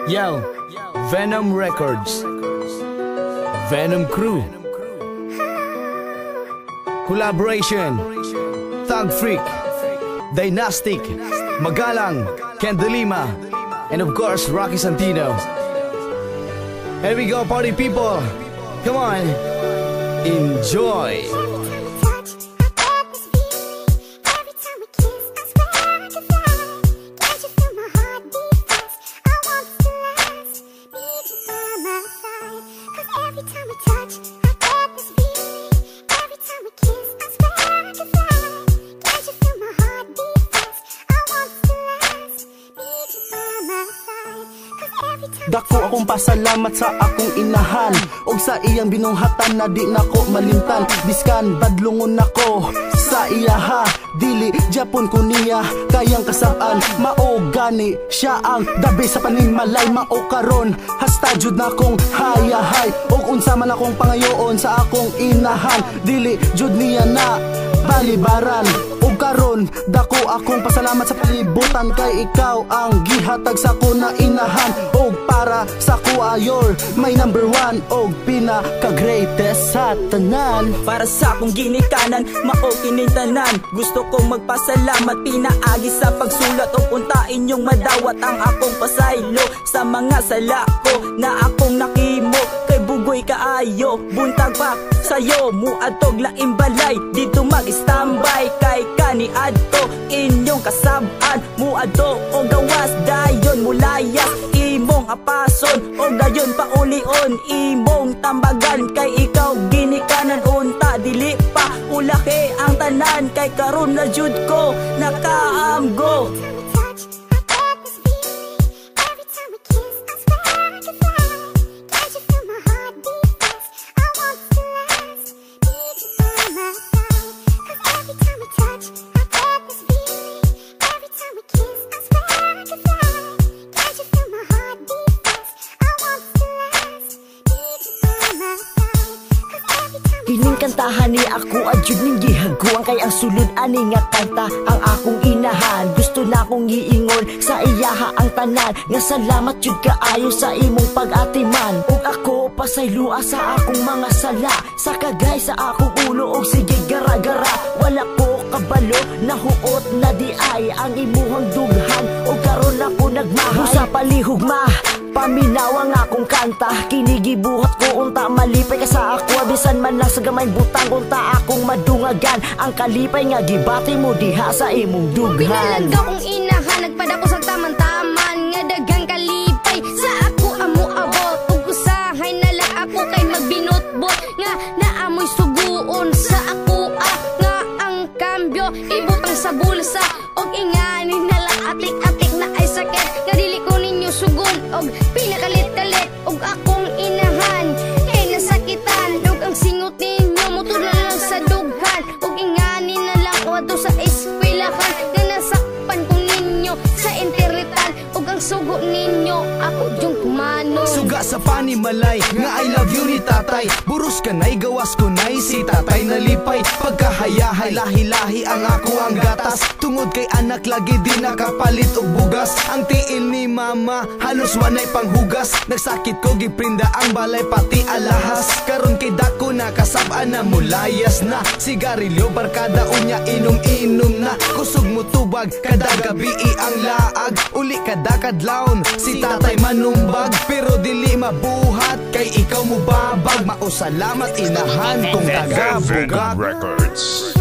Yo, Venom Records, Venom Crew, Collaboration, Thug Freak, Dynastic, Magalang, Ken De Lima, and of course Rocky Santino. Here we go, party people. Come on, enjoy. Dako akong pasalamat sa akong inahan og sa iyang binuhatan na di nako malimtan. Biskan badlungon nako sa iyaha, dili Japon ko niya kayang kasab-an. Mao gani siya ang dabi sa panimalay. Mao karon hasta jud na kong hayahay og unsa man akong pangayoon sa akong inahan, dili jud niya na balibaran. Og karon dako akong pasalamat sa palibutan kay ikaw ang gihatag sa ko na inahan. Og para sa ko ayor may number one og pinaka-greatest sa tanan. Para sa akong ginikanan, mao kining tanan. Gusto kong magpasalamat pinaagi sa pagsulat og unta inyong madawat ang akong pasaylo sa mga sala ko na akong nakimo. Kay bugoy kaayo, buntag pa sayo muadtog laing balay. Dito mag-standby kay kani adto inyong kasab-an. Muadto og gawas dayon mulayas imong apason og dayon paulion imong tambagan. Kay ikaw ginikanan unta dili pa ulaki ang tanan. Kay karon na jud ko nakaamgo. Kining kantahan ni ako adjud ning gihaguan kay ang sulod ani nga kanta ang akong inahan. Gusto na akong giingon sa iyaha ang tanan nga salamat jud kaayo sa imong pag-atiman. Ug ako pasaylua sa akong mga sala sa kagay sa akong ulo og sige gara-gara. Wala ko kabalo nahuot na di ay ang imuhang dughan og karon ako nagmahay sa palihugma. Paminaw ang akong kanta, kinigibuhat ko unta malipay ka sa ako. Bisan man lang sa gamay butang unta akong madungagan. Ang kalipay nga gibati mo diha sa imong dughan. Pinalag akong inahan, nagpadako sa taman-taman nga daghang kalipay sa ako amo abot. Ug usahay na lang ako kay magbinotbot nga naamoy suguon sa ako nga ang kambyo ibutang sa bulsa. Og ingani na lang atik-atik na ay sakit nga dili ko ninyo sugon. Og pinakalit-kalit og akong inahan kay nasakitan. Og ang singot ninyo motor na lang sa dughan. Og ingani na lang wadto sa eskwelahan nga nasakpan ko ninyo sa interitan. Og ang sugo ninyo ako yung kumano. Suga sa panimalay nga I love you ni tatay. Buros ka na'y gawas ko na'y si tatay nalipay. Pagkahayahay lahi-lahi ang ako ang gatas. Tungod kay anak lagi di nakapalit og bugas. Ang tiil ni mama halos wanay panghugas. Nagsakit ko giprinda ang balay pati alahas. Karon kay dako na kasab-an na mulayas na. Sigarilyo barkada unya inom-inom na. Kusog mo tubag kada gabi ang laag. Uli kada kadlawon si tatay manumbag. Pero dili mabuhat kay ikaw mo babag. Mao salamat inahan kong taga-bugat. Records.